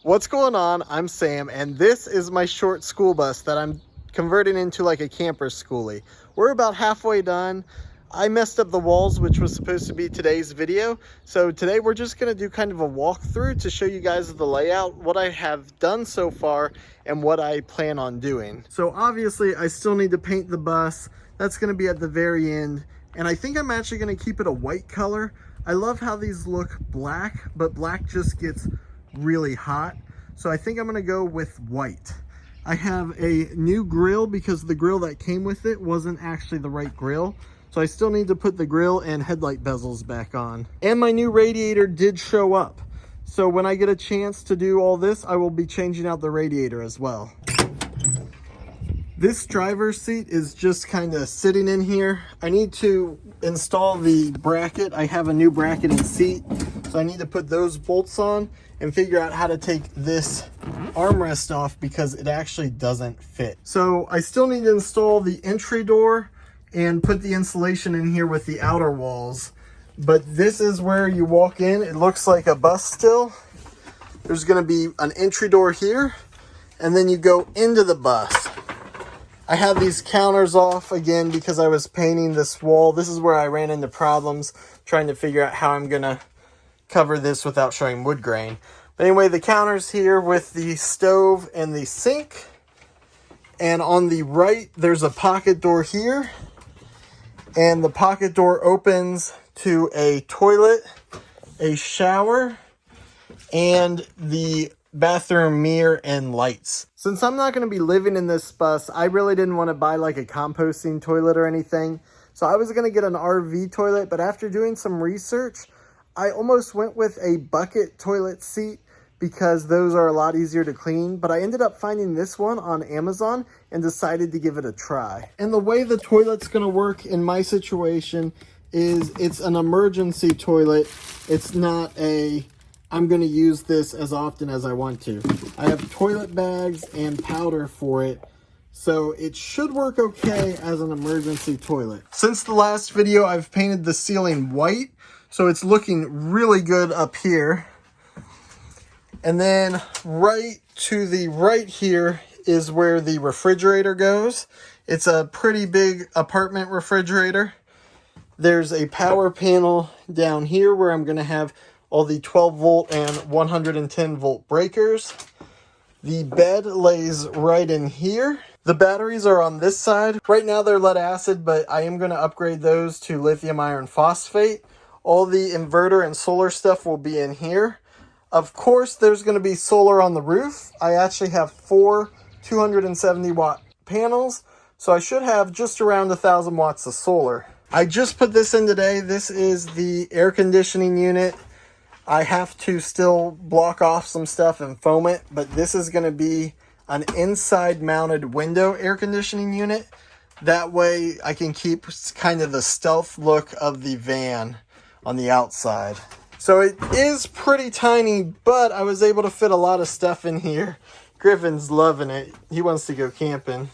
What's going on? I'm Sam, and this is my short school bus that I'm converting into like a camper schoolie. We're about halfway done. I messed up the walls, which was supposed to be today's video. So today we're just gonna do kind of a walkthrough to show you guys the layout, what I have done so far, and what I plan on doing. So obviously I still need to paint the bus. That's gonna be at the very end. And I think I'm actually gonna keep it a white color. I love how these look black, but black just gets really hot, so I think I'm gonna go with white. I have a new grill because the grill that came with it wasn't actually the right grill, so I still need to put the grill and headlight bezels back on. And my new radiator did show up, so when I get a chance to do all this, I will be changing out the radiator as well. This driver's seat is just kind of sitting in here. I need to install the bracket. I have a new bracket and seat, so I need to put those bolts on and figure out how to take this armrest off because it actually doesn't fit. So I still need to install the entry door and put the insulation in here with the outer walls. But this is where you walk in. It looks like a bus still. There's gonna be an entry door here, and then you go into the bus. I have these counters off again because I was painting this wall. This is where I ran into problems trying to figure out how I'm gonna cover this without showing wood grain. But anyway, the counter's here with the stove and the sink. And on the right, there's a pocket door here. And the pocket door opens to a toilet, a shower, and the bathroom mirror and lights. Since I'm not going to be living in this bus, I really didn't want to buy like a composting toilet or anything. So I was going to get an RV toilet, but after doing some research, I almost went with a bucket toilet seat because those are a lot easier to clean, but I ended up finding this one on Amazon and decided to give it a try. And the way the toilet's going to work in my situation is it's an emergency toilet. It's not a I'm going to use this as often as I want to. I have toilet bags and powder for it, so it should work okay as an emergency toilet. Since the last video, I've painted the ceiling white, so it's looking really good up here. And then right to the right here is where the refrigerator goes. It's a pretty big apartment refrigerator. There's a power panel down here where I'm going to have all the 12 volt and 110 volt breakers. The bed lays right in here. The batteries are on this side. Right now they're lead acid, but I am going to upgrade those to lithium iron phosphate. All the inverter and solar stuff will be in here. Of course, there's going to be solar on the roof. I actually have 4 270 watt panels, so I should have just around 1,000 watts of solar. I just put this in today. This is the air conditioning unit. I have to still block off some stuff and foam it, but this is going to be an inside mounted window air conditioning unit. That way I can keep kind of the stealth look of the van on the outside. So it is pretty tiny, but I was able to fit a lot of stuff in here. Griffin's loving it. He wants to go camping.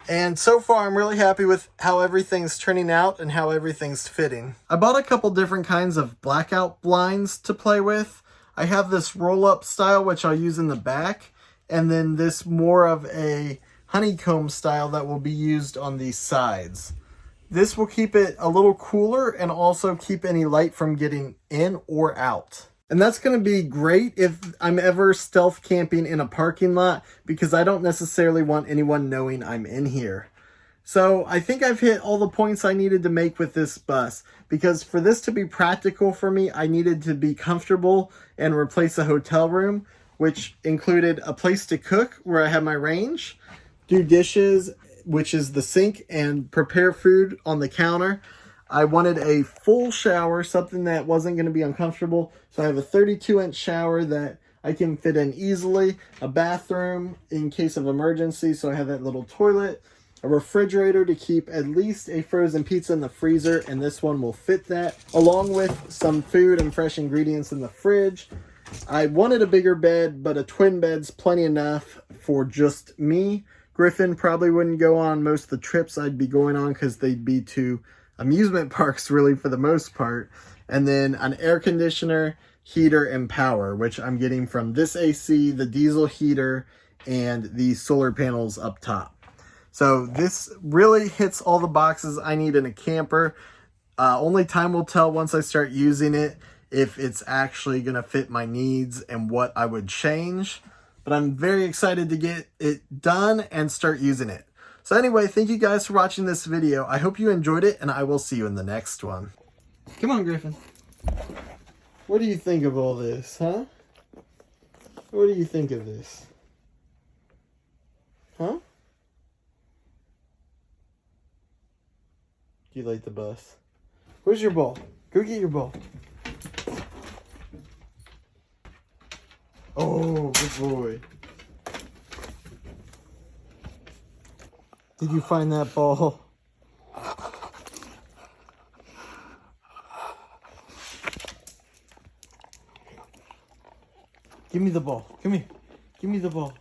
And so far, I'm really happy with how everything's turning out and how everything's fitting. I bought a couple different kinds of blackout blinds to play with. I have this roll-up style, which I'll use in the back, and then this more of a honeycomb style that will be used on the sides. This will keep it a little cooler and also keep any light from getting in or out. And that's going to be great if I'm ever stealth camping in a parking lot because I don't necessarily want anyone knowing I'm in here. So I think I've hit all the points I needed to make with this bus because for this to be practical for me, I needed to be comfortable and replace a hotel room, which included a place to cook where I have my range, do dishes, which is the sink, and prepare food on the counter. I wanted a full shower, something that wasn't going to be uncomfortable. So I have a 32-inch shower that I can fit in easily, a bathroom in case of emergency, so I have that little toilet, a refrigerator to keep at least a frozen pizza in the freezer, and this one will fit that, along with some food and fresh ingredients in the fridge. I wanted a bigger bed, but a twin bed's plenty enough for just me. Griffin probably wouldn't go on most of the trips I'd be going on because they'd be to amusement parks really for the most part. And then an air conditioner heater and power, which I'm getting from this AC, the diesel heater, and the solar panels up top. So this really hits all the boxes I need in a camper. Only time will tell once I start using it if it's actually going to fit my needs and what I would change. But I'm very excited to get it done and start using it. So anyway, thank you guys for watching this video. I hope you enjoyed it, and I will see you in the next one. Come on, Griffin. What do you think of all this, huh? What do you think of this? Huh? Do you like the bus? Where's your ball? Go get your ball. Oh, good boy. Did you find that ball? Give me the ball. Come here. Give me the ball.